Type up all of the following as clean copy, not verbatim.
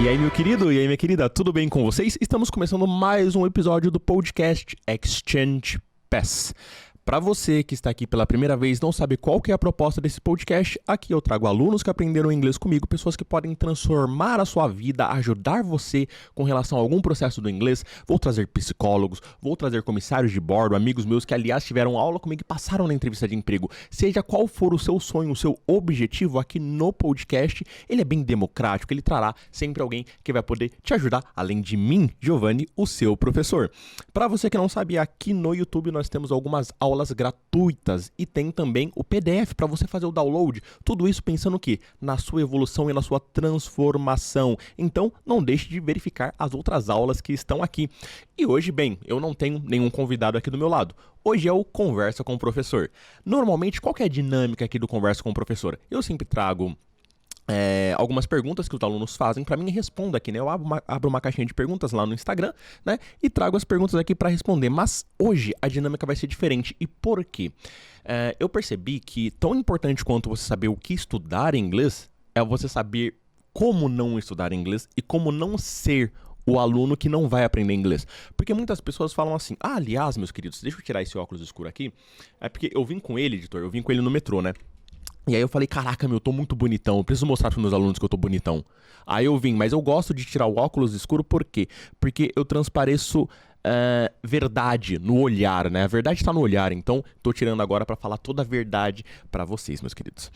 E aí, meu querido, e aí, minha querida, tudo bem com vocês? Estamos começando mais um episódio do podcast Exchange Pass. Para você que está aqui pela primeira vez e não sabe qual que é a proposta desse podcast, aqui eu trago alunos que aprenderam inglês comigo, pessoas que podem transformar a sua vida, ajudar você com relação a algum processo do inglês. Vou trazer psicólogos, vou trazer comissários de bordo, amigos meus que, aliás, tiveram aula comigo e passaram na entrevista de emprego. Seja qual for o seu sonho, o seu objetivo aqui no podcast, ele é bem democrático, ele trará sempre alguém que vai poder te ajudar, além de mim, Giovanni, o seu professor. Para você que não sabe, aqui no YouTube nós temos algumas aulas gratuitas e tem também o PDF para você fazer o download. Tudo isso pensando o quê? Na sua evolução e na sua transformação. Então, não deixe de verificar as outras aulas que estão aqui. E hoje, bem, eu não tenho nenhum convidado aqui do meu lado. Hoje é o Conversa com o Professor. Normalmente, qual que é a dinâmica aqui do Conversa com o Professor? Eu sempre trago algumas perguntas que os alunos fazem para mim e respondo aqui, né? Eu abro uma caixinha de perguntas lá no Instagram, né? E trago as perguntas aqui para responder. Mas hoje a dinâmica vai ser diferente. E por quê? Eu percebi que tão importante quanto você saber o que estudar em inglês é você saber como não estudar inglês e como não ser o aluno que não vai aprender inglês. Porque muitas pessoas falam assim, aliás, meus queridos, deixa eu tirar esse óculos escuro aqui. É porque eu vim com ele, editor, eu vim com ele no metrô, né? E aí eu falei, caraca, eu tô muito bonitão, eu preciso mostrar pros meus alunos que eu tô bonitão. Aí eu vim, mas eu gosto de tirar o óculos escuro, por quê? Porque eu transpareço verdade no olhar, né? A verdade tá no olhar, então tô tirando agora pra falar toda a verdade pra vocês, meus queridos.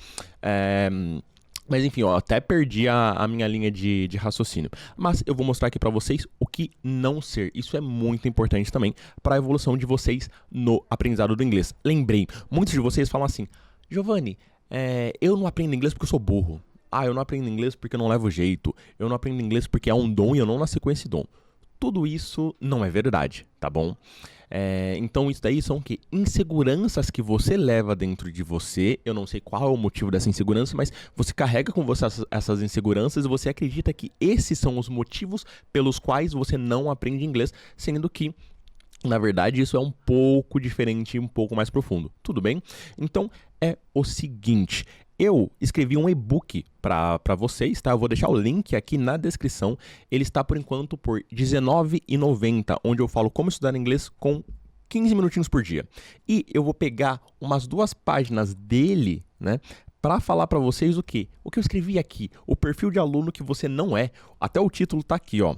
Mas enfim, ó, até perdi a minha linha de raciocínio. Mas eu vou mostrar aqui pra vocês o que não ser. Isso é muito importante também pra evolução de vocês no aprendizado do inglês. Lembrei, muitos de vocês falam assim, Giovanni, eu não aprendo inglês porque eu sou burro. Eu não aprendo inglês porque eu não levo jeito. Eu não aprendo inglês porque é um dom e eu não nasci com esse dom. Tudo isso não é verdade, tá bom? Então isso daí são o quê? Inseguranças que você leva dentro de você. Eu não sei qual é o motivo dessa insegurança, mas você carrega com você essas inseguranças e você acredita que esses são os motivos pelos quais você não aprende inglês, sendo que na verdade, isso é um pouco diferente e um pouco mais profundo. Tudo bem? Então, é o seguinte. Eu escrevi um e-book para vocês, tá? Eu vou deixar o link aqui na descrição. Ele está, por enquanto, por R$19,90, onde eu falo como estudar inglês com 15 minutinhos por dia. E eu vou pegar umas 2 páginas dele, né? Para falar para vocês o quê? O que eu escrevi aqui. O perfil de aluno que você não é. Até o título tá aqui, ó.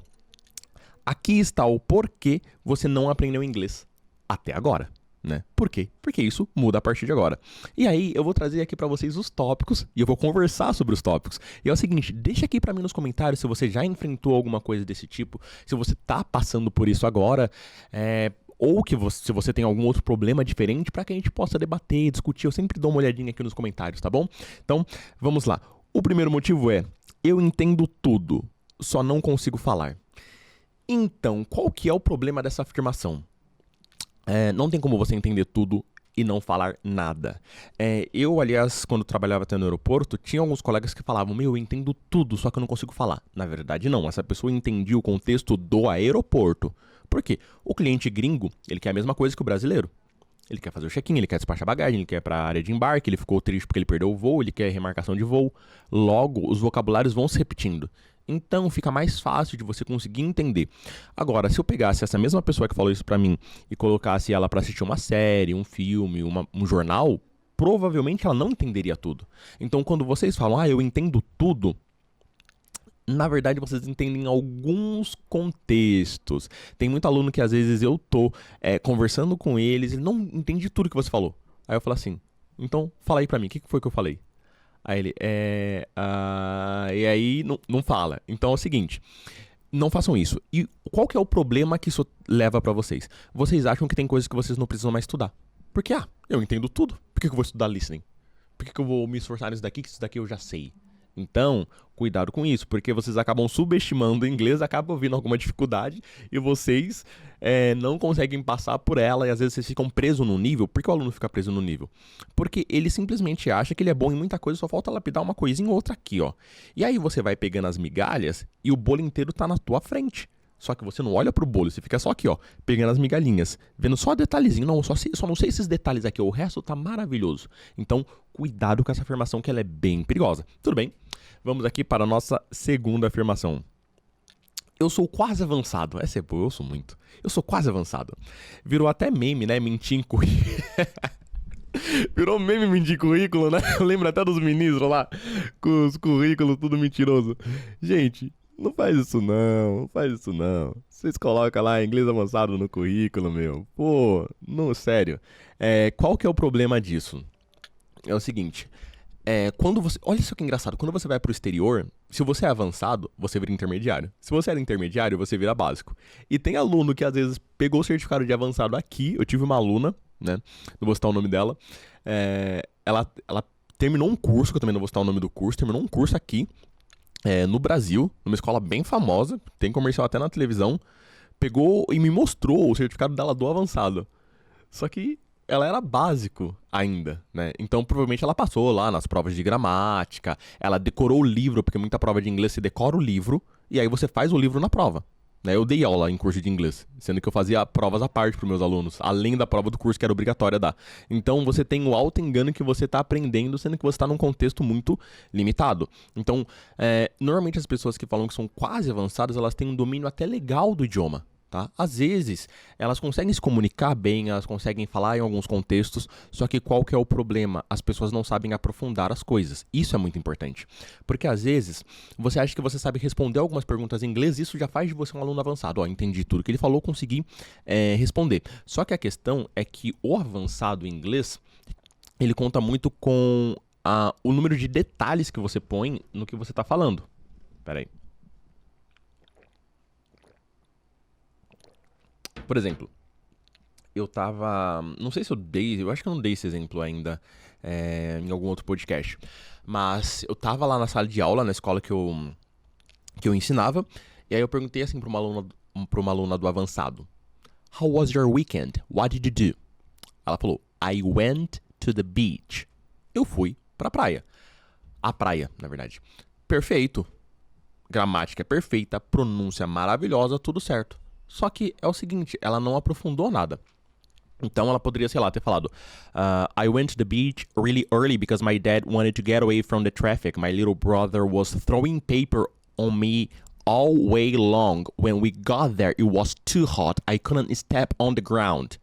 Aqui está o porquê você não aprendeu inglês até agora, né? Por quê? Porque isso muda a partir de agora. E aí eu vou trazer aqui para vocês os tópicos e eu vou conversar sobre os tópicos. E é o seguinte, deixa aqui para mim nos comentários se você já enfrentou alguma coisa desse tipo, se você tá passando por isso agora, ou se você tem algum outro problema diferente para que a gente possa debater, discutir. Eu sempre dou uma olhadinha aqui nos comentários, tá bom? Então, vamos lá. O primeiro motivo é, eu entendo tudo, só não consigo falar. Então, qual que é o problema dessa afirmação? Não tem como você entender tudo e não falar nada. Eu, aliás, quando trabalhava até no aeroporto, tinha alguns colegas que falavam, eu entendo tudo, só que eu não consigo falar. Na verdade, não. Essa pessoa entendia o contexto do aeroporto. Por quê? O cliente gringo, ele quer a mesma coisa que o brasileiro. Ele quer fazer o check-in, ele quer despachar bagagem, ele quer ir para a área de embarque, ele ficou triste porque ele perdeu o voo, ele quer remarcação de voo. Logo, os vocabulários vão se repetindo. Então, fica mais fácil de você conseguir entender. Agora, se eu pegasse essa mesma pessoa que falou isso pra mim e colocasse ela pra assistir uma série, um filme, um jornal, provavelmente ela não entenderia tudo. Então, quando vocês falam, eu entendo tudo, na verdade, vocês entendem alguns contextos. Tem muito aluno que, às vezes, eu tô conversando com eles e não entende tudo que você falou. Aí eu falo assim, então, fala aí pra mim, o que foi que eu falei? Aí ele, e aí não fala. Então é o seguinte, não façam isso. E qual que é o problema que isso leva pra vocês? Vocês acham que tem coisas que vocês não precisam mais estudar. Porque, eu entendo tudo. Por que eu vou estudar listening? Por que eu vou me esforçar nisso daqui, que isso daqui eu já sei? Então, cuidado com isso, porque vocês acabam subestimando o inglês, acabam vindo alguma dificuldade e vocês não conseguem passar por ela e às vezes vocês ficam presos no nível. Por que o aluno fica preso no nível? Porque ele simplesmente acha que ele é bom em muita coisa, só falta lapidar uma coisinha ou outra aqui, ó. E aí você vai pegando as migalhas e o bolo inteiro tá na tua frente. Só que você não olha pro bolo, você fica só aqui, ó, pegando as migalhinhas, vendo só detalhezinho, só não sei esses detalhes aqui, o resto tá maravilhoso. Então, cuidado com essa afirmação que ela é bem perigosa. Tudo bem? Vamos aqui para a nossa segunda afirmação. Eu sou quase avançado. Essa é boa, eu sou muito. Eu sou quase avançado. Virou até meme, né? Mentir em currículo. Virou meme mentir em currículo, né? Eu lembro até dos ministros lá, com os currículos tudo mentiroso. Gente, não faz isso não, não faz isso não. Vocês colocam lá inglês avançado no currículo, meu. Pô, não, sério. Qual que é o problema disso? É o seguinte... quando você... Olha isso que engraçado. Quando você vai pro exterior, se você é avançado, você vira intermediário. Se você era intermediário, você vira básico. E tem aluno que às vezes pegou o certificado de avançado aqui. Eu tive uma aluna, né? Não vou citar o nome dela. Ela terminou um curso, que eu também não vou citar o nome do curso. Terminou um curso aqui, no Brasil, numa escola bem famosa. Tem comercial até na televisão. Pegou e me mostrou o certificado dela do avançado. Só que ela era básico ainda, né? Então, provavelmente ela passou lá nas provas de gramática, ela decorou o livro, porque muita prova de inglês você decora o livro, e aí você faz o livro na prova, né? Eu dei aula em curso de inglês, sendo que eu fazia provas à parte para meus alunos, além da prova do curso que era obrigatória dar. Então, você tem o auto-engano que você está aprendendo, sendo que você está num contexto muito limitado. Então, normalmente as pessoas que falam que são quase avançadas, elas têm um domínio até legal do idioma. Tá? Às vezes, elas conseguem se comunicar bem, elas conseguem falar em alguns contextos, só que qual que é o problema? As pessoas não sabem aprofundar as coisas. Isso é muito importante. Porque às vezes, você acha que você sabe responder algumas perguntas em inglês, isso já faz de você um aluno avançado. Ó, entendi tudo que ele falou, consegui responder. Só que a questão é que o avançado em inglês, ele conta muito com o número de detalhes que você põe no que você está falando. Pera aí. Por exemplo, eu tava... Não sei se eu acho que eu não dei esse exemplo ainda em algum outro podcast. Mas eu tava lá na sala de aula, na escola que eu ensinava. E aí eu perguntei assim pra uma aluna do avançado. How was your weekend? What did you do? Ela falou, I went to the beach. Eu fui pra praia. A praia, na verdade. Perfeito. Gramática perfeita, pronúncia maravilhosa, tudo certo. Só que é o seguinte, ela não aprofundou nada. Então ela poderia, sei lá, ter falado I went to the beach really early because my dad wanted to get away from the traffic. My little brother was throwing paper on me all way long. When we got there, it was too hot. I couldn't step on the ground.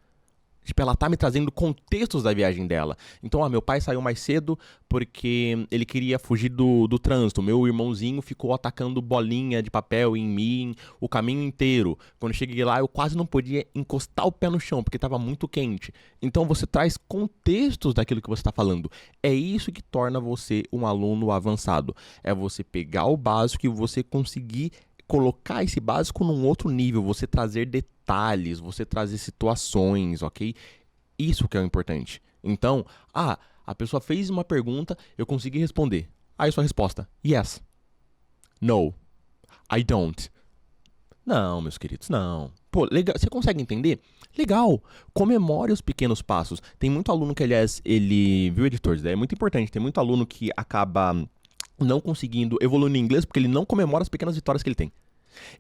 Tipo, ela tá me trazendo contextos da viagem dela. Então, meu pai saiu mais cedo porque ele queria fugir do trânsito. Meu irmãozinho ficou atacando bolinha de papel em mim o caminho inteiro. Quando eu cheguei lá, eu quase não podia encostar o pé no chão, porque estava muito quente. Então, você traz contextos daquilo que você está falando. É isso que torna você um aluno avançado. É você pegar o básico e você conseguir colocar esse básico num outro nível, você trazer detalhes, você trazer situações, ok? Isso que é o importante. Então, a pessoa fez uma pergunta, eu consegui responder. Aí sua resposta, yes. No. I don't. Não, meus queridos, não. Pô, legal. Você consegue entender? Legal. Comemore os pequenos passos. Tem muito aluno que, aliás, viu, editores? É muito importante. Tem muito aluno que acaba não conseguindo evoluir no inglês porque ele não comemora as pequenas vitórias que ele tem.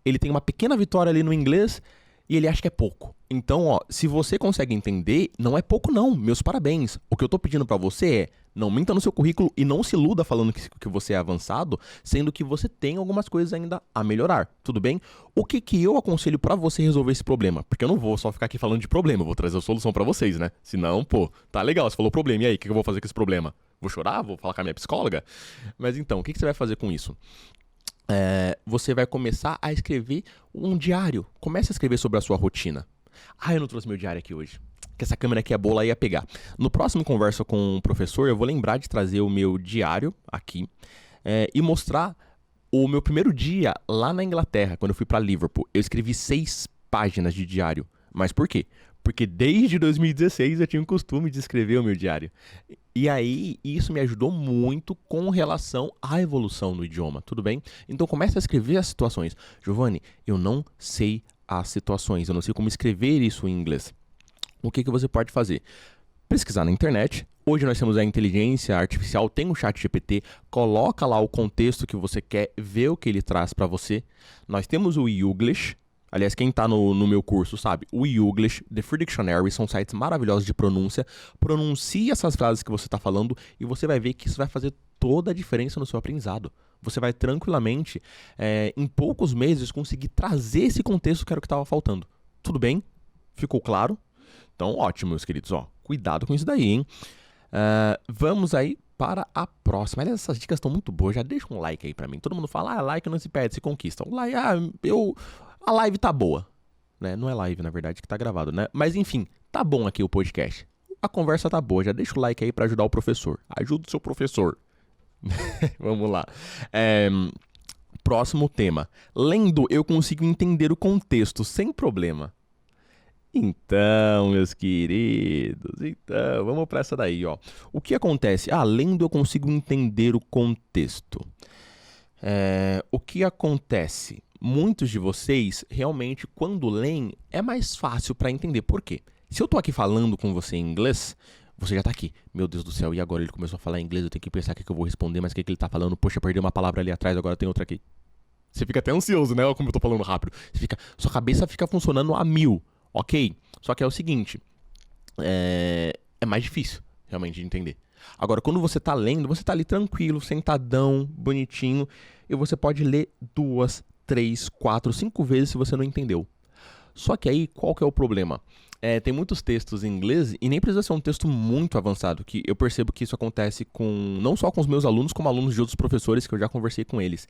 Ele tem uma pequena vitória ali no inglês e ele acha que é pouco. Então, se você consegue entender, não é pouco não, meus parabéns. O que eu tô pedindo pra você é, não minta no seu currículo e não se iluda falando que você é avançado, sendo que você tem algumas coisas ainda a melhorar, tudo bem? O que eu aconselho pra você resolver esse problema? Porque eu não vou só ficar aqui falando de problema, eu vou trazer a solução pra vocês, né? Senão, pô, tá legal, você falou problema, e aí, o que eu vou fazer com esse problema? Vou chorar? Vou falar com a minha psicóloga? Mas então, o que você vai fazer com isso? Você vai começar a escrever um diário. Comece a escrever sobre a sua rotina. Eu não trouxe meu diário aqui hoje. Que essa câmera aqui é boa, ela ia pegar. No próximo Conversa com o Professor, eu vou lembrar de trazer o meu diário aqui e mostrar o meu primeiro dia lá na Inglaterra, quando eu fui para Liverpool. Eu escrevi 6 páginas de diário. Mas por quê? Porque desde 2016 eu tinha o costume de escrever o meu diário. E aí, isso me ajudou muito com relação à evolução no idioma, tudo bem? Então comece a escrever as situações. Giovanni, eu não sei as situações, eu não sei como escrever isso em inglês. O que você pode fazer? Pesquisar na internet. Hoje nós temos a inteligência artificial, tem o ChatGPT, coloca lá o contexto que você quer, vê o que ele traz para você. Nós temos o Youglish. Aliás, quem tá no meu curso sabe, o YouGlish, The Free Dictionary são sites maravilhosos de pronúncia. Pronuncie essas frases que você tá falando e você vai ver que isso vai fazer toda a diferença no seu aprendizado. Você vai tranquilamente, em poucos meses, conseguir trazer esse contexto que era o que estava faltando. Tudo bem? Ficou claro? Então, ótimo, meus queridos. Ó, cuidado com isso daí, hein? Vamos aí para a próxima. Aliás, essas dicas estão muito boas. Já deixa um like aí pra mim. Todo mundo fala, like não se perde, se conquista. O like, a live tá boa. Né? Não é live, na verdade, que tá gravado, né? Mas, enfim, tá bom aqui o podcast. A conversa tá boa. Já deixa o like aí pra ajudar o professor. Ajuda o seu professor. Vamos lá. Próximo tema. Lendo, eu consigo entender o contexto sem problema. Então, meus queridos, vamos para essa daí, ó. O que acontece? Lendo eu consigo entender o contexto. O que acontece? Muitos de vocês, realmente, quando leem, é mais fácil para entender. Por quê? Se eu tô aqui falando com você em inglês, você já tá aqui. Meu Deus do céu, e agora ele começou a falar inglês, eu tenho que pensar o que eu vou responder, mas o que ele tá falando? Poxa, perdi uma palavra ali atrás, agora tem outra aqui. Você fica até ansioso, né? Olha como eu tô falando rápido. Sua cabeça fica funcionando a 1000, ok? Só que é o seguinte, é mais difícil, realmente, de entender. Agora, quando você tá lendo, você tá ali tranquilo, sentadão, bonitinho, e você pode ler 2, 3, 4, 5 vezes se você não entendeu. Só que aí, qual que é o problema? Tem muitos textos em inglês, e nem precisa ser um texto muito avançado, que eu percebo que isso acontece não só com os meus alunos, como alunos de outros professores, que eu já conversei com eles.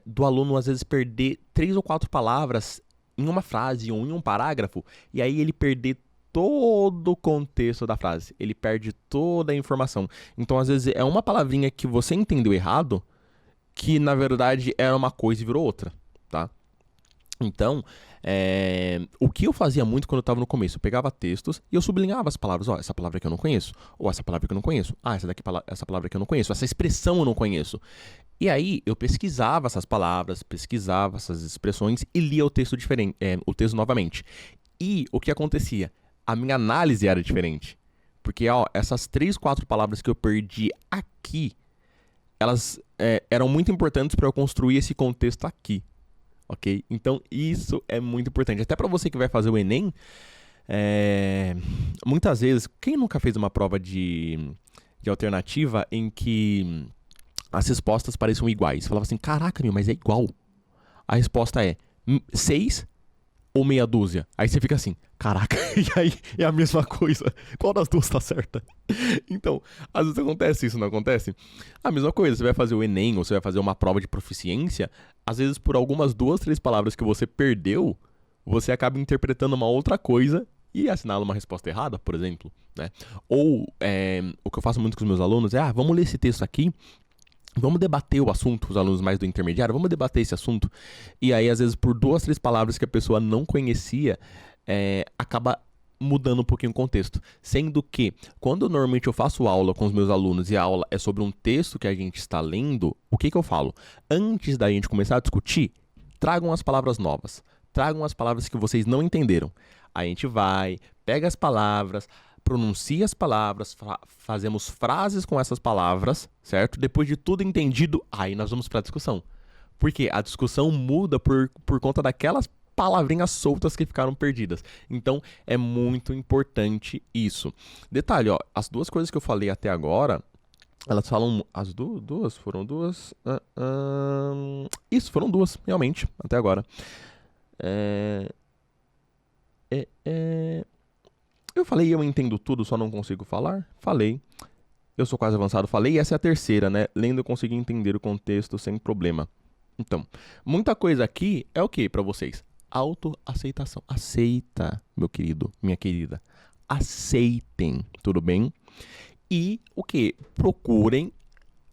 Do aluno, às vezes, perder 3 ou 4 palavras em uma frase ou em um parágrafo, e aí ele perder todo o contexto da frase. Ele perde toda a informação. Então, às vezes, é uma palavrinha que você entendeu errado, que, na verdade, era uma coisa e virou outra, tá? Então, o que eu fazia muito quando eu estava no começo? Eu pegava textos e eu sublinhava as palavras. Essa palavra aqui eu não conheço. Ou essa palavra aqui eu não conheço. Essa palavra aqui eu não conheço. Essa expressão eu não conheço. E aí, eu pesquisava essas palavras, pesquisava essas expressões e lia o texto o texto novamente. E o que acontecia? A minha análise era diferente. Porque, essas 3, 4 palavras que eu perdi aqui, elas eram muito importantes para eu construir esse contexto aqui. Ok? Então, isso é muito importante. Até para você que vai fazer o Enem, muitas vezes, quem nunca fez uma prova de alternativa em que as respostas pareciam iguais? Você falava assim, caraca, mas é igual. A resposta é 6 ou meia dúzia. Aí você fica assim, caraca, e aí é a mesma coisa. Qual das duas tá certa? Então, às vezes acontece isso, não acontece? A mesma coisa, você vai fazer o Enem ou você vai fazer uma prova de proficiência, às vezes por algumas 2, 3 palavras que você perdeu, você acaba interpretando uma outra coisa e assinala uma resposta errada, por exemplo, né? Ou, o que eu faço muito com os meus alunos é, vamos ler esse texto aqui, vamos debater o assunto, os alunos mais do intermediário, vamos debater esse assunto. E aí, às vezes, por 2, 3 palavras que a pessoa não conhecia, acaba mudando um pouquinho o contexto. Sendo que, quando normalmente eu faço aula com os meus alunos e a aula é sobre um texto que a gente está lendo, o que eu falo? Antes da gente começar a discutir, tragam as palavras novas. Tragam as palavras que vocês não entenderam. A gente vai, pega as palavras, pronuncia as palavras, fazemos frases com essas palavras, certo? Depois de tudo entendido, aí nós vamos para a discussão. Porque a discussão muda por conta daquelas palavrinhas soltas que ficaram perdidas. Então, é muito importante isso. Detalhe, as 2 coisas que eu falei até agora, elas falam... As duas? Foram 2? Isso, foram 2, realmente, até agora. Eu falei, eu entendo tudo, só não consigo falar? Falei. Eu sou quase avançado, falei. E essa é a terceira, né? Lendo eu consigo entender o contexto sem problema. Então, muita coisa aqui é o que para vocês? Autoaceitação. Aceita, meu querido, minha querida. Aceitem, tudo bem? E o que? Procurem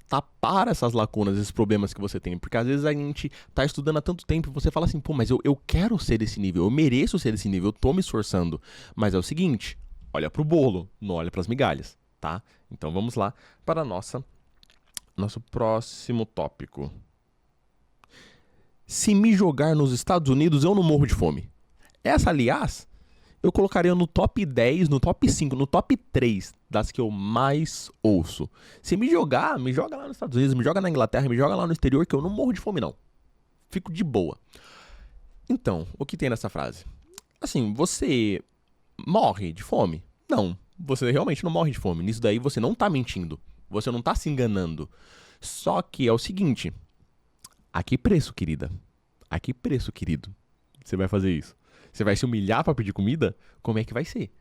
tapar essas lacunas, esses problemas que você tem. Porque às vezes a gente tá estudando há tanto tempo e você fala assim, mas eu quero ser esse nível, eu mereço ser esse nível, eu tô me esforçando. Mas é o seguinte, olha pro bolo, não olha pras migalhas, tá? Então vamos lá para nosso próximo tópico. Se me jogar nos Estados Unidos, eu não morro de fome. Essa, aliás, eu colocaria no top 10, no top 5, no top 3 das que eu mais ouço. Se me joga lá nos Estados Unidos, me joga na Inglaterra, me joga lá no exterior, que eu não morro de fome, não. Fico de boa. Então, o que tem nessa frase? Assim, você morre de fome? Não, você realmente não morre de fome. Nisso daí você não tá mentindo. Você não tá se enganando. Só que é o seguinte, a que preço, querida? A que preço, querido? Você vai fazer isso? Você vai se humilhar pra pedir comida? Como é que vai ser?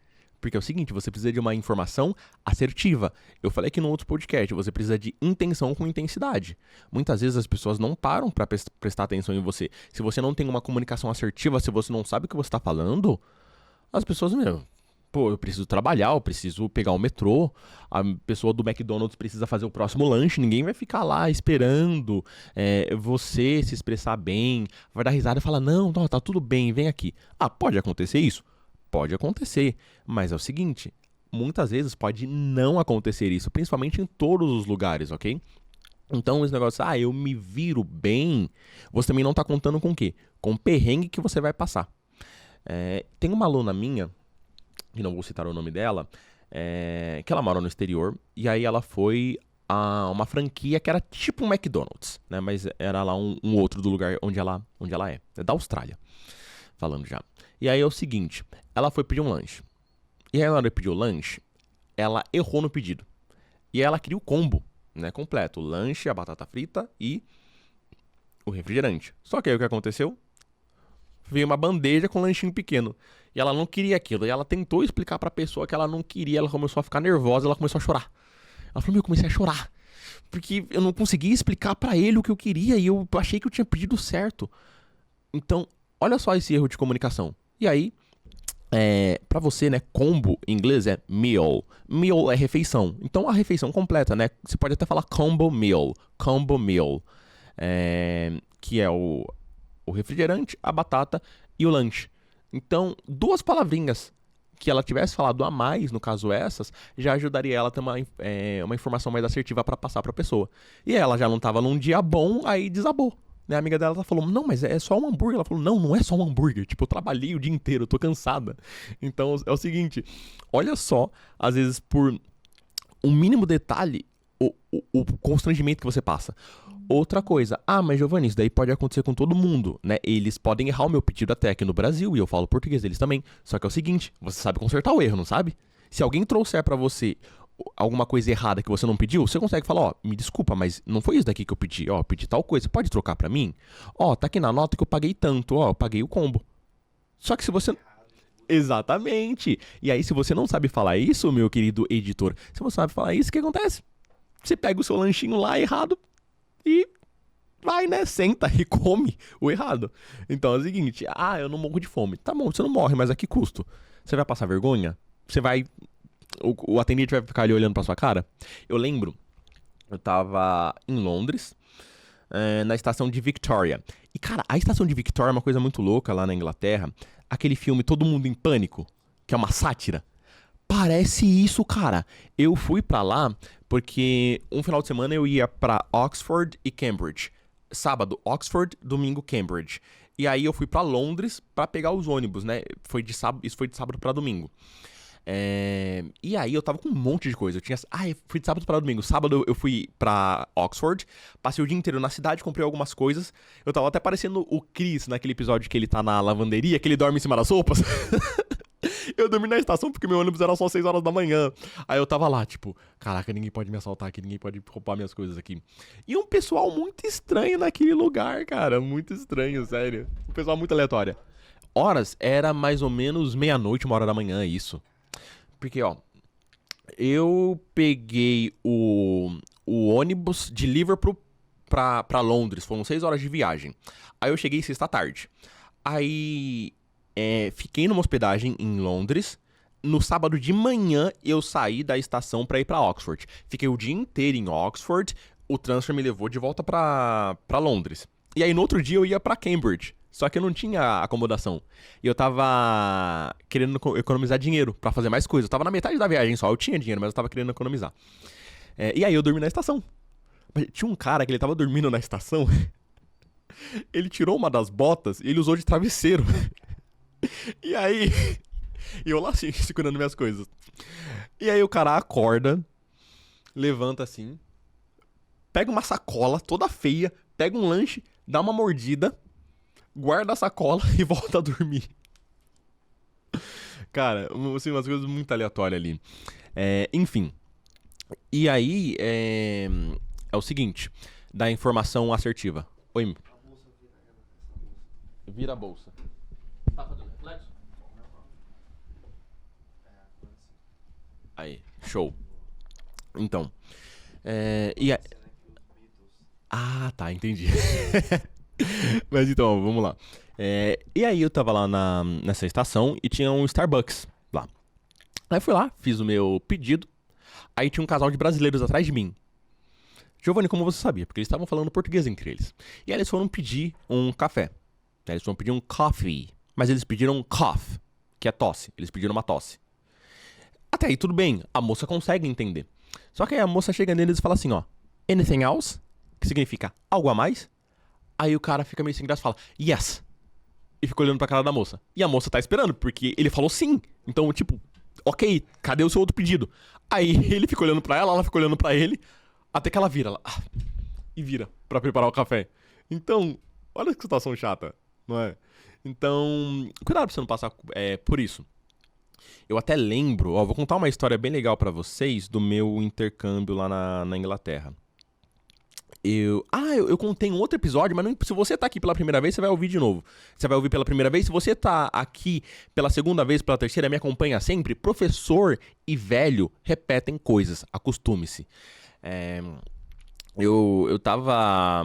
Porque é o seguinte, você precisa de uma informação assertiva. Eu falei aqui no outro podcast, você precisa de intenção com intensidade. Muitas vezes as pessoas não param pra prestar atenção em você. Se você não tem uma comunicação assertiva, se você não sabe o que você tá falando, as pessoas, meu, pô, eu preciso trabalhar, eu preciso pegar o metrô, a pessoa do McDonald's precisa fazer o próximo lanche, ninguém vai ficar lá esperando você se expressar bem, vai dar risada e falar, não, tá tudo bem, vem aqui. Ah, pode acontecer isso? Pode acontecer, mas é o seguinte, muitas vezes pode não acontecer isso, principalmente em todos os lugares, ok? Então, esse negócio, eu me viro bem, você também não tá contando com o quê? Com o perrengue que você vai passar. Tem uma aluna minha, que não vou citar o nome dela, que ela mora no exterior, e aí ela foi a uma franquia que era tipo um McDonald's, né? Mas era lá um outro do lugar onde ela é. É da Austrália, falando já. E aí é o seguinte, ela foi pedir um lanche. E aí na hora de pedir o lanche, ela errou no pedido. E aí ela queria o combo, né? Completo, o lanche, a batata frita e o refrigerante. Só que aí o que aconteceu? Veio uma bandeja com um lanchinho pequeno. E ela não queria aquilo. E ela tentou explicar pra pessoa que ela não queria. Ela começou a ficar nervosa, ela começou a chorar. Ela falou, eu comecei a chorar. Porque eu não conseguia explicar pra ele o que eu queria. E eu achei que eu tinha pedido certo. Então, olha só esse erro de comunicação. E aí, pra você, né, combo em inglês é meal. Meal é refeição. Então, a refeição completa, né? Você pode até falar combo meal. Combo meal. Que é o refrigerante, a batata e o lanche. Então, duas palavrinhas que ela tivesse falado a mais, no caso essas, já ajudaria ela a ter uma informação mais assertiva para passar para a pessoa. E ela já não estava num dia bom, aí desabou. Né? A amiga dela falou, não, mas é só um hambúrguer. Ela falou, não, não é só um hambúrguer. Tipo, eu trabalhei o dia inteiro, eu tô cansada. Então, é o seguinte, olha só, às vezes por um mínimo detalhe, o constrangimento que você passa. Outra coisa, mas Giovanni, isso daí pode acontecer com todo mundo, né? Eles podem errar o meu pedido até aqui no Brasil, e eu falo português deles também. Só que é o seguinte, você sabe consertar o erro, não sabe? Se alguém trouxer pra você alguma coisa errada que você não pediu, você consegue falar, me desculpa, mas não foi isso daqui que eu pedi, eu pedi tal coisa, pode trocar pra mim? Tá aqui na nota que eu paguei tanto, eu paguei o combo. Só que se você... Exatamente! E aí, se você não sabe falar isso, meu querido editor, se você sabe falar isso, o que acontece? Você pega o seu lanchinho lá errado e vai, né? Senta e come o errado. Então é o seguinte, eu não morro de fome. Tá bom, você não morre, mas a que custo? Você vai passar vergonha? Você vai... O atendente vai ficar ali olhando pra sua cara? Eu lembro, eu tava em Londres, na estação de Victoria. E, cara, a estação de Victoria é uma coisa muito louca lá na Inglaterra. Aquele filme Todo Mundo em Pânico, que é uma sátira. Parece isso, cara. Eu fui pra lá porque um final de semana eu ia pra Oxford e Cambridge. Sábado, Oxford, domingo, Cambridge. E aí eu fui pra Londres pra pegar os ônibus, né? Isso foi de sábado pra domingo. E aí eu tava com um monte de coisa. Eu fui de sábado pra domingo. Sábado eu fui pra Oxford, passei o dia inteiro na cidade, comprei algumas coisas. Eu tava até parecendo o Chris naquele episódio que ele tá na lavanderia, que ele dorme em cima das roupas. Eu dormi na estação porque meu ônibus era só 6 horas da manhã. Aí eu tava lá, tipo, caraca, ninguém pode me assaltar aqui, ninguém pode roubar minhas coisas aqui. E um pessoal muito estranho naquele lugar, cara. Muito estranho, sério. Um pessoal muito aleatório. Horas era mais ou menos meia-noite, 1 hora da manhã, isso. Porque, eu peguei o ônibus de Liverpool pra Londres. Foram 6 horas de viagem. Aí eu cheguei sexta tarde. Aí... fiquei numa hospedagem em Londres. No sábado de manhã eu saí da estação pra ir pra Oxford. Fiquei o dia inteiro em Oxford. O transfer me levou de volta pra Londres. E aí no outro dia eu ia pra Cambridge. Só que eu não tinha acomodação. E eu tava querendo economizar dinheiro pra fazer mais coisas. Eu tava na metade da viagem só. Eu tinha dinheiro, mas eu tava querendo economizar. E aí eu dormi na estação. Mas tinha um cara que ele tava dormindo na estação. Ele tirou uma das botas e ele usou de travesseiro. E aí, eu lá assim, segurando minhas coisas. E aí o cara acorda, levanta assim, pega uma sacola toda feia, pega um lanche, dá uma mordida, guarda a sacola e volta a dormir. Cara, assim, umas coisas muito aleatórias ali. Enfim. E aí, é o seguinte, da informação assertiva. Oi. Vira a bolsa. Tá fazendo reflexo? Aí, show. Então, e a... Ah, tá, entendi. Mas então, vamos lá. E aí eu tava lá nessa estação e tinha um Starbucks lá. Aí eu fui lá, fiz o meu pedido. Aí tinha um casal de brasileiros atrás de mim. Giovanni, como você sabia? Porque eles estavam falando português entre eles. E aí eles foram pedir um café. Eles foram pedir um coffee. Mas eles pediram cough, que é tosse. Eles pediram uma tosse. Até aí tudo bem, a moça consegue entender. Só que aí a moça chega neles e fala assim, ó. Anything else? Que significa algo a mais? Aí o cara fica meio sem graça e fala, yes. E fica olhando pra cara da moça. E a moça tá esperando, porque ele falou sim. Então, tipo, ok, cadê o seu outro pedido? Aí ele fica olhando pra ela fica olhando pra ele, até que ela vira. E vira pra preparar o café. Então, olha que situação chata, não é? Então, cuidado pra você não passar por isso. Eu até lembro, vou contar uma história bem legal pra vocês do meu intercâmbio lá na Inglaterra. Eu contei em um outro episódio, mas se você tá aqui pela primeira vez, você vai ouvir de novo. Você vai ouvir pela primeira vez. Se você tá aqui pela segunda vez, pela terceira, me acompanha sempre. Professor e velho repetem coisas. Acostume-se. Eu tava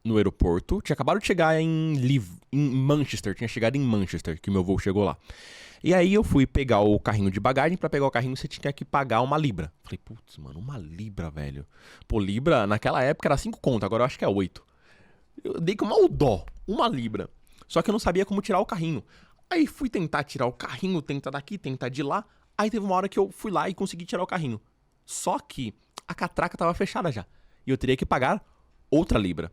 no aeroporto. Tinha acabado de chegar em Manchester. Tinha chegado em Manchester, que o meu voo chegou lá. E aí eu fui pegar o carrinho de bagagem. Pra pegar o carrinho você tinha que pagar uma libra. Falei, putz, mano, uma libra, velho. Pô, libra naquela época era 5 conto, agora eu acho que é 8. Eu dei com mal dó, uma libra. Só que eu não sabia como tirar o carrinho. Aí fui tentar tirar o carrinho, tentar daqui, tentar de lá. Aí teve uma hora que eu fui lá e consegui tirar o carrinho. Só que a catraca tava fechada já. E eu teria que pagar outra libra.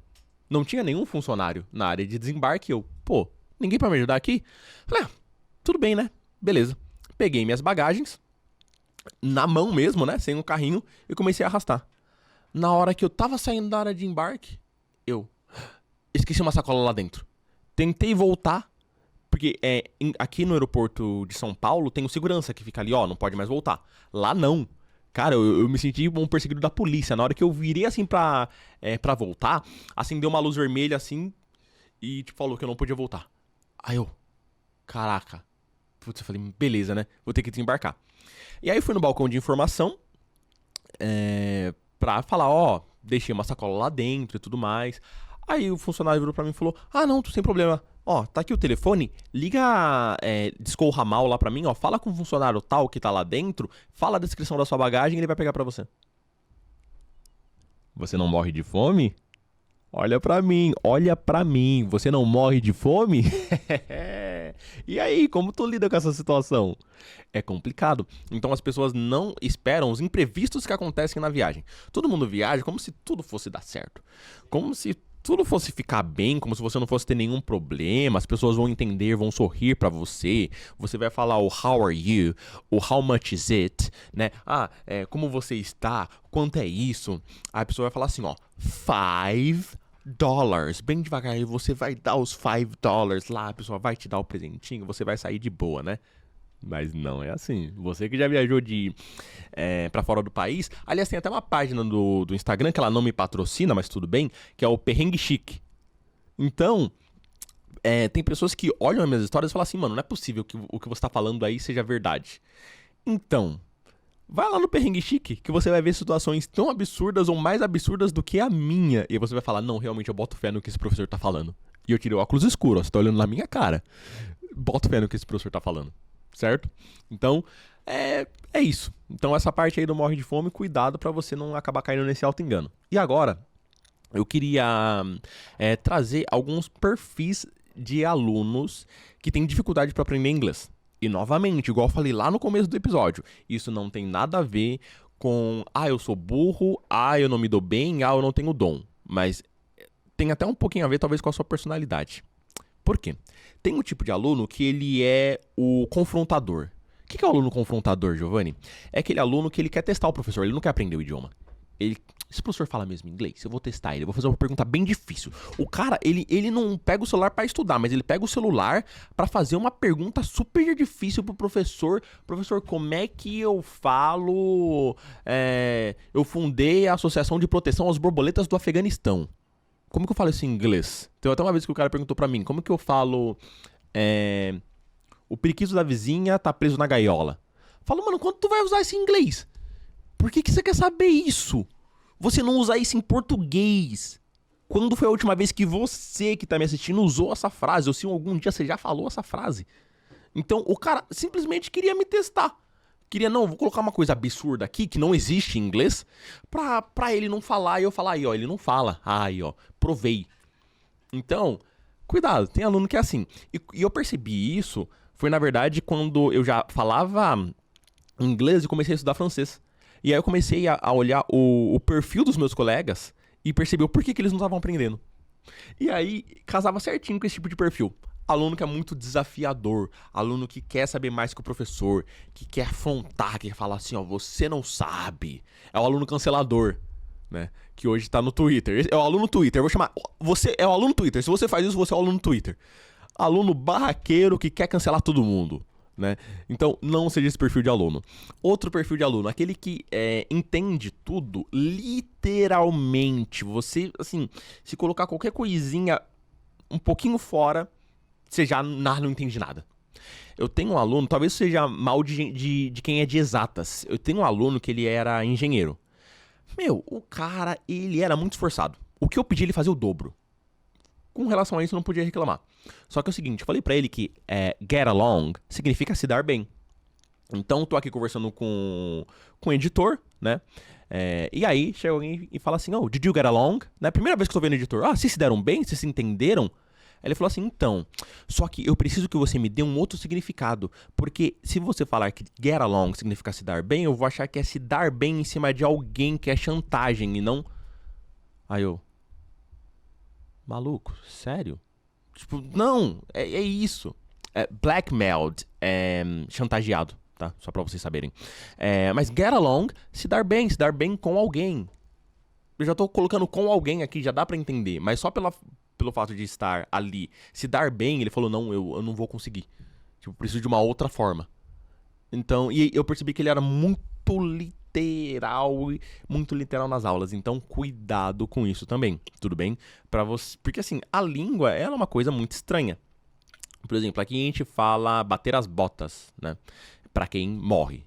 Não tinha nenhum funcionário na área de desembarque. Ninguém pra me ajudar aqui? Falei, tudo bem, né? Beleza. Peguei minhas bagagens, na mão mesmo, né? Sem um carrinho, e comecei a arrastar. Na hora que eu tava saindo da área de embarque, eu esqueci uma sacola lá dentro. Tentei voltar, porque aqui no aeroporto de São Paulo tem o segurança que fica ali, não pode mais voltar. Lá não. Cara, eu me senti um perseguido da polícia. Na hora que eu virei assim pra voltar, acendeu uma luz vermelha assim e falou que eu não podia voltar. Aí eu, caraca. Putz, eu falei, beleza, né? Vou ter que desembarcar. E aí eu fui no balcão de informação pra falar, deixei uma sacola lá dentro e tudo mais. Aí o funcionário virou pra mim e falou, não, sem problema. Tá aqui o telefone, liga, discou o ramal lá pra mim, fala com o funcionário tal que tá lá dentro, fala a descrição da sua bagagem e ele vai pegar pra você. Você não morre de fome? Olha pra mim, você não morre de fome? E aí, como tu lida com essa situação? É complicado. Então as pessoas não esperam os imprevistos que acontecem na viagem. Todo mundo viaja como se tudo fosse dar certo. Como se tudo fosse ficar bem, como se você não fosse ter nenhum problema. As pessoas vão entender, vão sorrir pra você. Você vai falar o how are you, o how much is it, né? Como você está, quanto é isso? Aí a pessoa vai falar assim, $5. Bem devagar, você vai dar os $5 lá, a pessoa vai te dar o presentinho, você vai sair de boa, né? Mas não é assim. Você que já viajou pra fora do país. Aliás, tem até uma página do Instagram que ela não me patrocina, mas tudo bem, que é o Perrengue Chique. Então, tem pessoas que olham as minhas histórias e falam assim, mano, não é possível que o que você tá falando aí seja verdade. Então, vai lá no Perrengue Chique, que você vai ver situações tão absurdas ou mais absurdas do que a minha. E você vai falar, não, realmente eu boto fé no que esse professor tá falando. E eu tirei o óculos escuro, você tá olhando na minha cara. Boto fé no que esse professor tá falando. Certo? Então, é isso. Então, essa parte aí do morre de fome, cuidado pra você não acabar caindo nesse auto-engano. E agora, eu queria trazer alguns perfis de alunos que têm dificuldade pra aprender inglês. E, novamente, igual eu falei lá no começo do episódio, isso não tem nada a ver com, eu sou burro, eu não me dou bem, eu não tenho dom. Mas tem até um pouquinho a ver, talvez, com a sua personalidade. Por quê? Tem um tipo de aluno que ele é o confrontador. O que é o aluno confrontador, Giovanni? É aquele aluno que ele quer testar o professor, ele não quer aprender o idioma. Esse professor fala mesmo inglês? Eu vou testar ele, eu vou fazer uma pergunta bem difícil. O cara, ele não pega o celular pra estudar, mas ele pega o celular pra fazer uma pergunta super difícil pro professor. Professor, como é que eu falo... eu fundei a Associação de Proteção às Borboletas do Afeganistão. Como que eu falo isso em inglês? Tem até uma vez que o cara perguntou pra mim, como que eu falo... o periquito da vizinha tá preso na gaiola. Fala, mano, quando tu vai usar isso em inglês? Por que você quer saber isso? Você não usa isso em português. Quando foi a última vez que você que tá me assistindo usou essa frase? Ou se algum dia você já falou essa frase? Então, o cara simplesmente queria me testar. Queria, não, vou colocar uma coisa absurda aqui, que não existe em inglês, pra ele não falar e eu falar, aí, ó, ele não fala. Aí, ó, provei. Então, cuidado, tem aluno que é assim. E eu percebi isso, foi na verdade quando eu já falava inglês e comecei a estudar francês. E aí eu comecei a olhar o perfil dos meus colegas e percebi o porquê que eles não estavam aprendendo. E aí casava certinho com esse tipo de perfil. Aluno que é muito desafiador, aluno que quer saber mais que o professor, que quer afrontar, que quer falar assim, ó, você não sabe. É o aluno cancelador, né? Que hoje tá no Twitter. É o aluno Twitter, eu vou chamar... Você é o aluno Twitter, se você faz isso, você é o aluno Twitter. Aluno barraqueiro que quer cancelar todo mundo. Né? Então, não seja esse perfil de aluno. Outro perfil de aluno, aquele que entende tudo literalmente. Você, se colocar qualquer coisinha um pouquinho fora, você já não entende nada. Eu tenho um aluno, talvez seja mal de quem é de exatas. Eu tenho um aluno que ele era engenheiro. Meu, o cara, ele era muito esforçado. O que eu pedi, ele fazia o dobro. Com relação a isso, eu não podia reclamar. Só que é o seguinte, eu falei pra ele que get along significa se dar bem. Então, tô aqui conversando com o editor, né? E aí, chega alguém e fala assim, oh, did you get along? Né? Primeira vez que eu tô vendo o editor, vocês se deram bem? Vocês se entenderam? Aí ele falou assim, então, só que eu preciso que você me dê um outro significado. Porque se você falar que get along significa se dar bem, eu vou achar que é se dar bem em cima de alguém, que é chantagem e não... Aí eu... Maluco, sério? Tipo, não, é isso. Blackmailed, chantageado, tá? Só pra vocês saberem. Mas get along, se dar bem com alguém. Eu já tô colocando com alguém aqui, já dá pra entender. Mas só pelo fato de estar ali, se dar bem, ele falou, não, eu não vou conseguir. Tipo, preciso de uma outra forma. Então, e eu percebi que ele era muito muito literal nas aulas, então cuidado com isso também, tudo bem? Porque assim, a língua ela é uma coisa muito estranha. Por exemplo, aqui a gente fala bater as botas, né? Pra quem morre.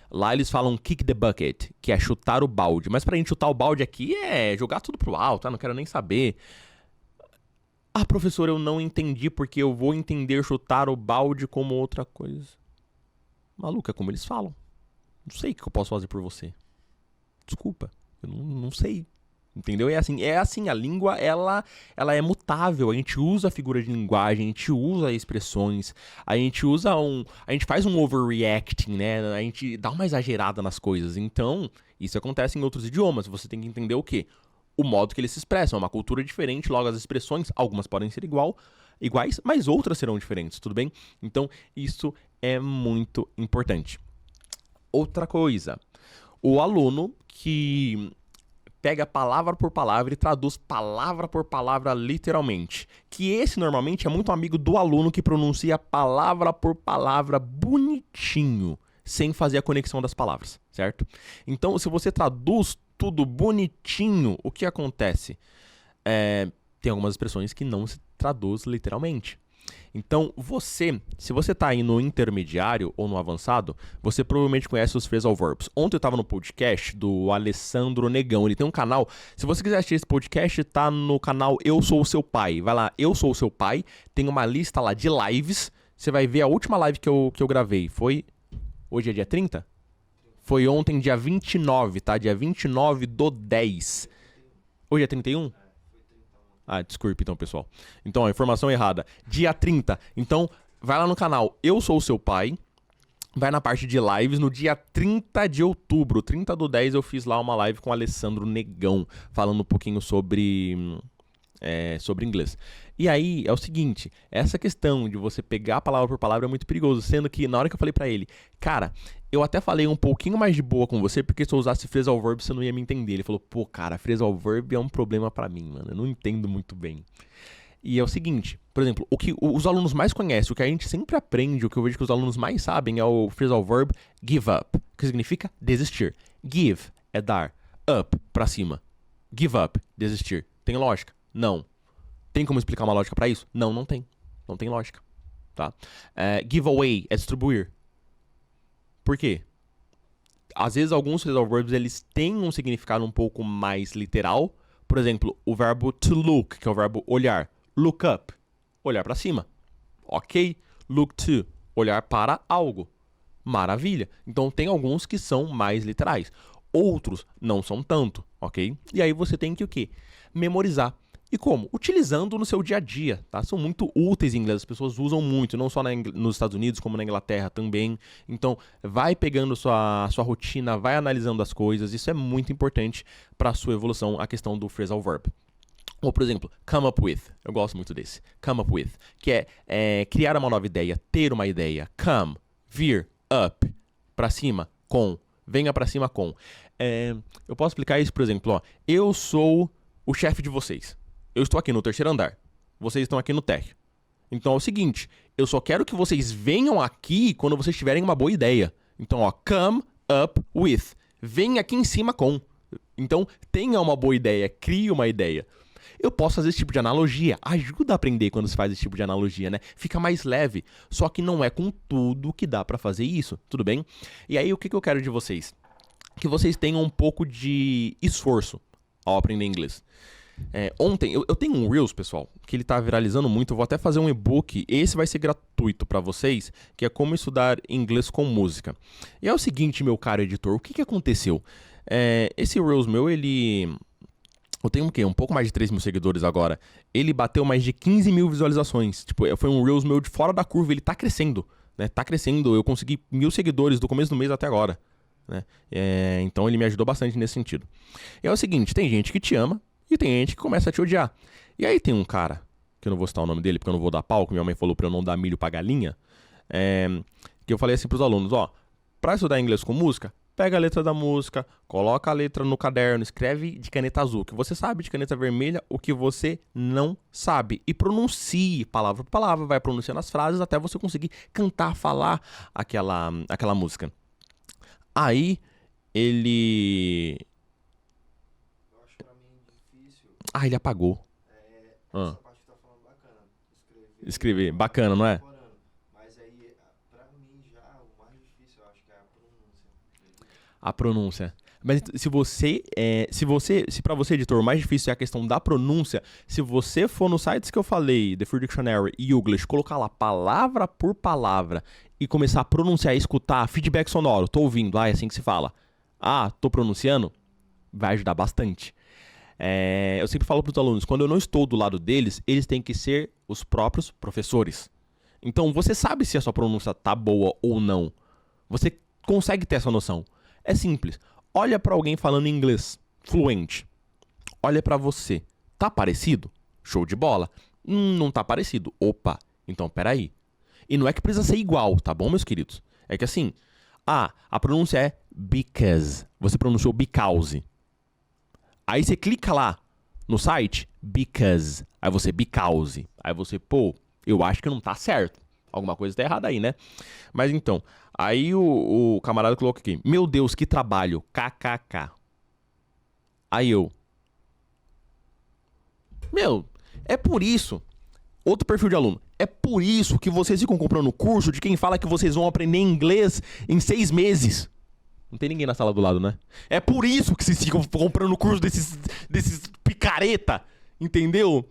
Lá eles falam kick the bucket, que é chutar o balde, mas pra gente chutar o balde aqui é jogar tudo pro alto, tá? Não quero nem saber. Ah, professor, eu não entendi porque eu vou entender chutar o balde como outra coisa. Maluco, é como eles falam. Não sei o que eu posso fazer por você. Desculpa, eu não sei. Entendeu? É assim, a língua, ela é mutável. A gente usa a figura de linguagem, a gente usa expressões, a gente faz um overreacting, né? A gente dá uma exagerada nas coisas. Então, isso acontece em outros idiomas. Você tem que entender o quê? O modo que eles se expressam. É uma cultura diferente, logo as expressões, algumas podem ser iguais, mas outras serão diferentes, tudo bem? Então, isso é muito importante. Outra coisa, o aluno que pega palavra por palavra e traduz palavra por palavra literalmente. Que esse normalmente é muito amigo do aluno que pronuncia palavra por palavra bonitinho, sem fazer a conexão das palavras, certo? Então, se você traduz tudo bonitinho, o que acontece? Tem algumas expressões que não se traduz literalmente. Então, se você está aí no intermediário ou no avançado, você provavelmente conhece os phrasal verbs. Ontem eu estava no podcast do Alessandro Negão, ele tem um canal, se você quiser assistir esse podcast, está no canal Eu Sou o Seu Pai. Vai lá, Eu Sou o Seu Pai, tem uma lista lá de lives, você vai ver a última live que eu gravei, hoje é dia 30? Foi ontem, dia 29, tá? Dia 29/10. Hoje é 31? Desculpe então, pessoal. Então, a informação errada. Dia 30. Então, vai lá no canal Eu Sou o Seu Pai. Vai na parte de lives. No dia 30 de outubro, 30/10, eu fiz lá uma live com o Alessandro Negão, falando um pouquinho sobre sobre inglês. E aí, é o seguinte, essa questão de você pegar palavra por palavra é muito perigoso, sendo que na hora que eu falei pra ele, cara, eu até falei um pouquinho mais de boa com você, porque se eu usasse phrasal verb você não ia me entender. Ele falou, pô, cara, phrasal verb é um problema pra mim, mano, eu não entendo muito bem. E é o seguinte, por exemplo, o que os alunos mais conhecem, o que a gente sempre aprende, o que eu vejo que os alunos mais sabem é o phrasal verb give up, que significa desistir. Give é dar, up, pra cima. Give up, desistir. Tem lógica? Não. Tem como explicar uma lógica pra isso? Não, não tem. Não tem lógica. Tá? Give away é distribuir. Por quê? Às vezes alguns phrasal verbs eles têm um significado um pouco mais literal. Por exemplo, o verbo to look, que é o verbo olhar. Look up, olhar pra cima. Ok? Look to, olhar para algo. Maravilha. Então tem alguns que são mais literais. Outros não são tanto, ok? E aí você tem que o quê? Memorizar. E como? Utilizando no seu dia a dia, tá? São muito úteis em inglês, as pessoas usam muito, não só nos Estados Unidos, como na Inglaterra também. Então, vai pegando sua rotina, vai analisando as coisas, isso é muito importante para a sua evolução, a questão do phrasal verb. Ou, por exemplo, come up with, eu gosto muito desse, come up with, que é criar uma nova ideia, ter uma ideia. Come, vir, up, para cima, com, venha para cima com. Eu posso explicar isso, por exemplo, ó, eu sou o chefe de vocês. Eu estou aqui no terceiro andar. Vocês estão aqui no térreo. Então é o seguinte, eu só quero que vocês venham aqui quando vocês tiverem uma boa ideia. Então, ó, come up with. Vem aqui em cima com. Então, tenha uma boa ideia, crie uma ideia. Eu posso fazer esse tipo de analogia. Ajuda a aprender quando se faz esse tipo de analogia, né? Fica mais leve. Só que não é com tudo que dá pra fazer isso, tudo bem? E aí, o que eu quero de vocês? Que vocês tenham um pouco de esforço ao aprender inglês. Ontem, eu tenho um Reels, pessoal, que ele tá viralizando muito. Eu vou até fazer um e-book, esse vai ser gratuito pra vocês, que é como estudar inglês com música. E é o seguinte, meu caro editor, o que aconteceu? Esse Reels meu, eu tenho o quê? Um pouco mais de 3 mil seguidores agora. Ele bateu mais de 15 mil visualizações. Tipo, foi um Reels meu de fora da curva, ele tá crescendo, né? Tá crescendo, eu consegui 1.000 seguidores do começo do mês até agora, né? Então ele me ajudou bastante nesse sentido. E é o seguinte, tem gente que te ama, e tem gente que começa a te odiar. E aí tem um cara, que eu não vou citar o nome dele, porque eu não vou dar palco, minha mãe falou pra eu não dar milho pra galinha, que eu falei assim pros alunos, ó, pra estudar inglês com música, pega a letra da música, coloca a letra no caderno, escreve de caneta azul, o que você sabe, de caneta vermelha, o que você não sabe. E pronuncie palavra por palavra, vai pronunciando as frases até você conseguir cantar, falar aquela música. Aí, ele... ele apagou. Essa parte que tá falando bacana. Escrever. Bacana, não é? Mas aí, pra mim, já o mais difícil, eu acho que é a pronúncia. A pronúncia. Mas se pra você, editor, o mais difícil é a questão da pronúncia, se você for nos sites que eu falei, The Free Dictionary e Youglish, colocar lá palavra por palavra e começar a pronunciar e escutar, feedback sonoro, tô ouvindo, é assim que se fala. Tô pronunciando, vai ajudar bastante. Eu sempre falo para os alunos, quando eu não estou do lado deles, eles têm que ser os próprios professores. Então, você sabe se a sua pronúncia tá boa ou não. Você consegue ter essa noção. É simples. Olha para alguém falando inglês fluente. Olha para você. Tá parecido? Show de bola. Não tá parecido. Opa, então peraí. E não é que precisa ser igual, tá bom, meus queridos? É que assim, a pronúncia é because. Você pronunciou because. Aí você clica lá no site, because. Aí você, because. Aí você, eu acho que não tá certo. Alguma coisa tá errada aí, né? Mas então, aí o camarada colocou aqui, meu Deus, que trabalho, kkk. Aí é por isso, outro perfil de aluno, é por isso que vocês ficam comprando curso de quem fala que vocês vão aprender inglês em 6 meses. Não tem ninguém na sala do lado, né? É por isso que vocês ficam comprando o curso desses picareta. Entendeu?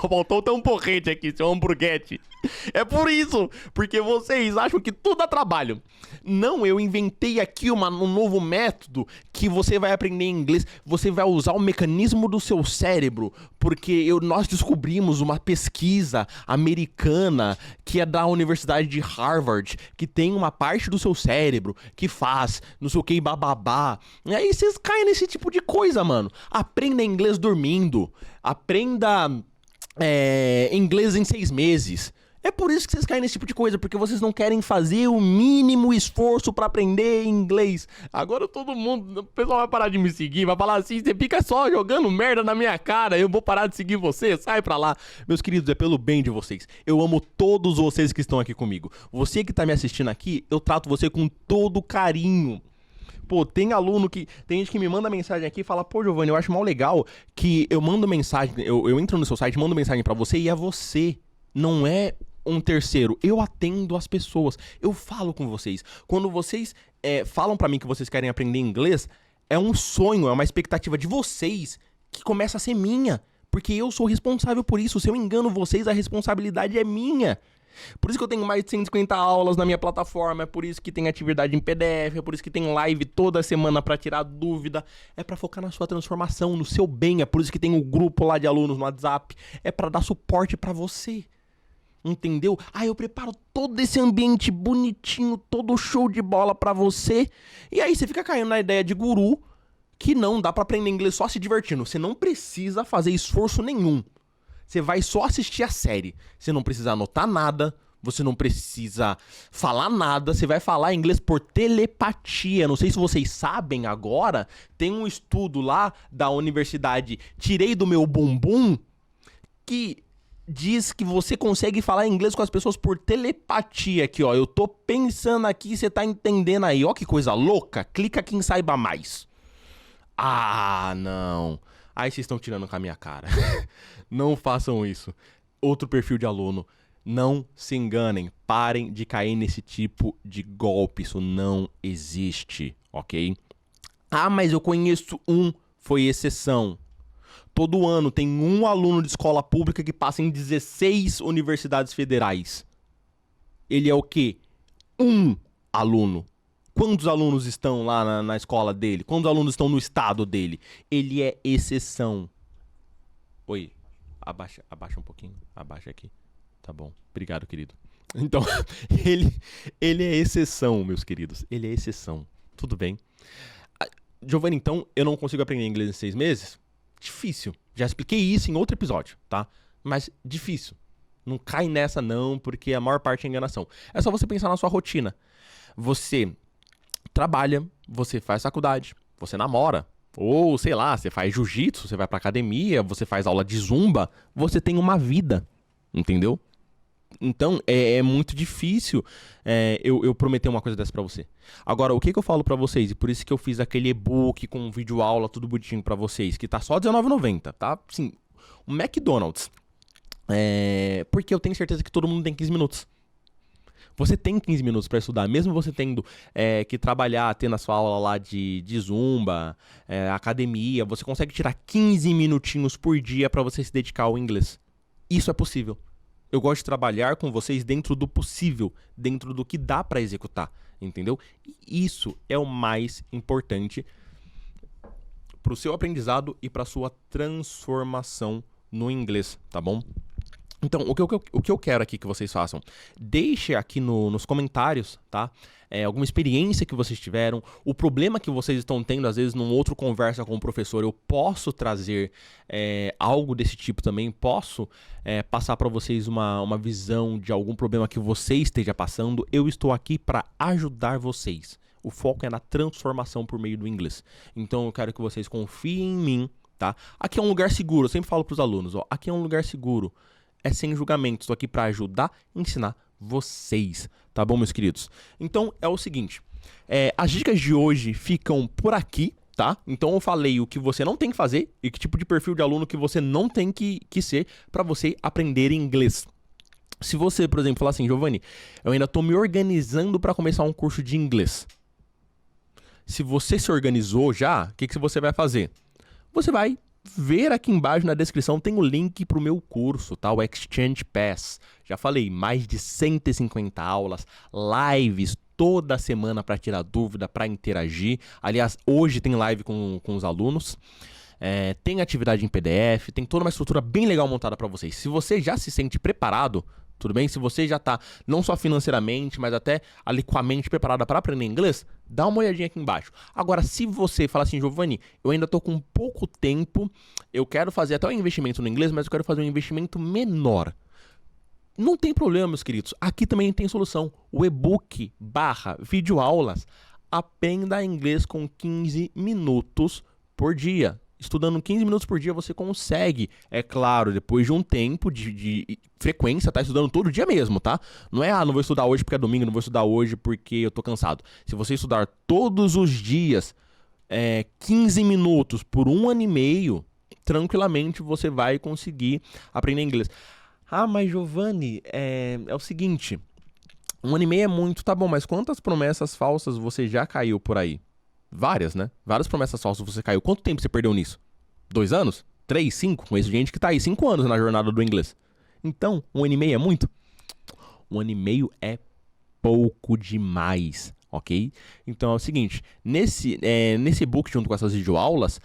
Faltou tão porrete aqui, seu hamburguete. É por isso. Porque vocês acham que tudo dá trabalho. Não, eu inventei aqui um novo método que você vai aprender inglês. Você vai usar o mecanismo do seu cérebro porque nós descobrimos uma pesquisa americana que é da Universidade de Harvard, que tem uma parte do seu cérebro que faz não sei o que, bababá. E aí vocês caem nesse tipo de coisa, mano. Aprenda inglês dormindo. Aprenda inglês em 6 meses. É por isso que vocês caem nesse tipo de coisa, porque vocês não querem fazer o mínimo esforço pra aprender inglês. Agora todo mundo, o pessoal vai parar de me seguir, vai falar assim, você fica só jogando merda na minha cara, eu vou parar de seguir você, sai pra lá. Meus queridos, é pelo bem de vocês. Eu amo todos vocês que estão aqui comigo. Você que tá me assistindo aqui, eu trato você com todo carinho. Pô, tem gente que me manda mensagem aqui e fala, pô, Giovanni, eu acho mal legal que eu mando mensagem, eu entro no seu site, mando mensagem pra você e é você, não é um terceiro. Eu atendo as pessoas, eu falo com vocês. Quando vocês falam pra mim que vocês querem aprender inglês, é um sonho, é uma expectativa de vocês que começa a ser minha, porque eu sou responsável por isso. Se eu engano vocês, a responsabilidade é minha. Por isso que eu tenho mais de 150 aulas na minha plataforma, é por isso que tem atividade em PDF, é por isso que tem live toda semana pra tirar dúvida, é pra focar na sua transformação, no seu bem, é por isso que tem um grupo lá de alunos no WhatsApp, é pra dar suporte pra você. Entendeu? Eu preparo todo esse ambiente bonitinho, todo show de bola pra você. E aí você fica caindo na ideia de guru que não dá pra aprender inglês só se divertindo. Você não precisa fazer esforço nenhum. Você vai só assistir a série. Você não precisa anotar nada. Você não precisa falar nada. Você vai falar inglês por telepatia. Não sei se vocês sabem agora. Tem um estudo lá da universidade Tirei do Meu Bumbum que diz que você consegue falar inglês com as pessoas por telepatia aqui, ó. Eu tô pensando aqui, você tá entendendo aí. Ó que coisa louca. Clica aqui em saiba mais. Não. Aí vocês estão tirando com a minha cara. Não façam isso. Outro perfil de aluno. Não se enganem. Parem de cair nesse tipo de golpe. Isso não existe, ok? Mas eu conheço foi exceção. Todo ano tem um aluno de escola pública que passa em 16 universidades federais. Ele é o quê? Um aluno. Quantos alunos estão lá na escola dele? Quantos alunos estão no estado dele? Ele é exceção. Oi, abaixa um pouquinho. Abaixa aqui. Tá bom. Obrigado, querido. Então, ele é exceção, meus queridos. Ele é exceção. Tudo bem. Giovanni, então, eu não consigo aprender inglês em 6 meses? Difícil. Já expliquei isso em outro episódio, tá? Mas difícil. Não cai nessa não, porque a maior parte é enganação. É só você pensar na sua rotina. Você trabalha, você faz faculdade, você namora, ou sei lá, você faz jiu-jitsu, você vai pra academia, você faz aula de zumba, você tem uma vida, entendeu? Então, é muito difícil eu prometer uma coisa dessa pra você. Agora, o que eu falo pra vocês, e por isso que eu fiz aquele e-book com vídeo aula, tudo bonitinho pra vocês, que tá só R$19,90, tá? Sim, o McDonald's. Porque eu tenho certeza que todo mundo tem 15 minutos. Você tem 15 minutos pra estudar, mesmo você tendo que trabalhar, tendo a sua aula lá de zumba, academia, você consegue tirar 15 minutinhos por dia pra você se dedicar ao inglês. Isso é possível. Eu gosto de trabalhar com vocês dentro do possível, dentro do que dá pra executar, entendeu? E isso é o mais importante pro seu aprendizado e pra sua transformação no inglês, tá bom? Então, o que eu quero aqui que vocês façam, deixe aqui nos comentários, tá? Alguma experiência que vocês tiveram, o problema que vocês estão tendo, às vezes, num outro conversa com o professor, eu posso trazer algo desse tipo também, posso passar para vocês uma visão de algum problema que você esteja passando, eu estou aqui para ajudar vocês. O foco é na transformação por meio do inglês. Então, eu quero que vocês confiem em mim, tá? Aqui é um lugar seguro, eu sempre falo para os alunos, ó, aqui é um lugar seguro. É sem julgamento, estou aqui para ajudar e ensinar vocês, tá bom, meus queridos? Então, é o seguinte, as dicas de hoje ficam por aqui, tá? Então, eu falei o que você não tem que fazer e que tipo de perfil de aluno que você não tem que ser para você aprender inglês. Se você, por exemplo, falar assim, Giovanni, eu ainda estou me organizando para começar um curso de inglês. Se você se organizou já, o que você vai fazer? Você vai ver aqui embaixo na descrição, tem o link para o meu curso, tá? O Exchange Pass. Já falei, mais de 150 aulas, lives toda semana para tirar dúvida, para interagir. Aliás, hoje tem live com os alunos. tem atividade em PDF, tem toda uma estrutura bem legal montada para vocês. Se você já se sente preparado, tudo bem? Se você já tá não só financeiramente, mas até ali com a mente preparada para aprender inglês, dá uma olhadinha aqui embaixo. Agora, se você fala assim, Giovanni, eu ainda tô com pouco tempo, eu quero fazer até um investimento no inglês, mas eu quero fazer um investimento menor. Não tem problema, meus queridos. Aqui também tem solução. O e-book / videoaulas. Aprenda inglês com 15 minutos por dia. Estudando 15 minutos por dia você consegue, é claro, depois de um tempo de frequência, tá estudando todo dia mesmo, tá? Não é, não vou estudar hoje porque é domingo, não vou estudar hoje porque eu tô cansado. Se você estudar todos os dias, 15 minutos por 1 ano e meio, tranquilamente você vai conseguir aprender inglês. Ah, mas Giovanni, é o seguinte, 1 ano e meio é muito, tá bom, mas quantas promessas falsas você já caiu por aí? Várias, né? Várias promessas falsas você caiu. Quanto tempo você perdeu nisso? 2 anos? 3, 5? Conheço gente que tá aí 5 anos na jornada do inglês. Então, 1 ano e meio é muito? 1 ano e meio é pouco demais, ok? Então é o seguinte, nesse e-book junto com essas videoaulas,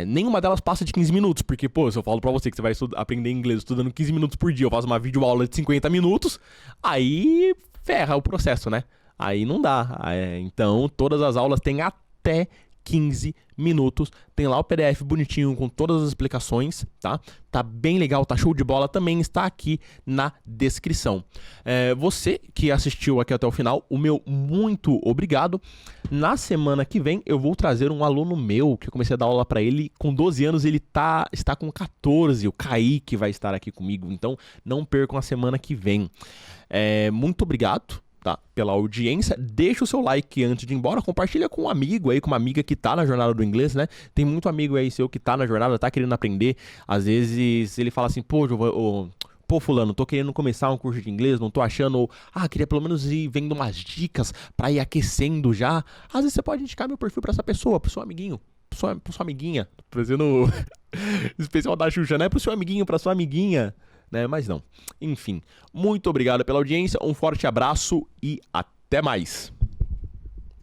nenhuma delas passa de 15 minutos, porque, pô, se eu falo pra você que você vai aprender inglês estudando 15 minutos por dia, eu faço uma videoaula de 50 minutos, aí ferra o processo, né? Aí não dá. Então, todas as aulas têm até 15 minutos. Tem lá o PDF bonitinho com todas as explicações, tá? Tá bem legal, tá show de bola. Também está aqui na descrição. Você que assistiu aqui até o final, o meu muito obrigado. Na semana que vem, eu vou trazer um aluno meu, que eu comecei a dar aula para ele. Com 12 anos, ele está com 14. O Kaique vai estar aqui comigo. Então, não percam a semana que vem. Muito obrigado. Tá, pela audiência, deixa o seu like antes de ir embora, compartilha com um amigo aí, com uma amiga que tá na jornada do inglês, né? Tem muito amigo aí seu que tá na jornada, tá querendo aprender, às vezes ele fala assim, pô, fulano, tô querendo começar um curso de inglês, não tô achando, ou, queria pelo menos ir vendo umas dicas pra ir aquecendo já. Às vezes você pode indicar meu perfil pra essa pessoa, pro seu amiguinho, pro sua amiguinha, fazendo especial da Xuxa, né? Pro seu amiguinho, pra sua amiguinha, né? Mas não. Enfim, muito obrigado pela audiência, um forte abraço e até mais.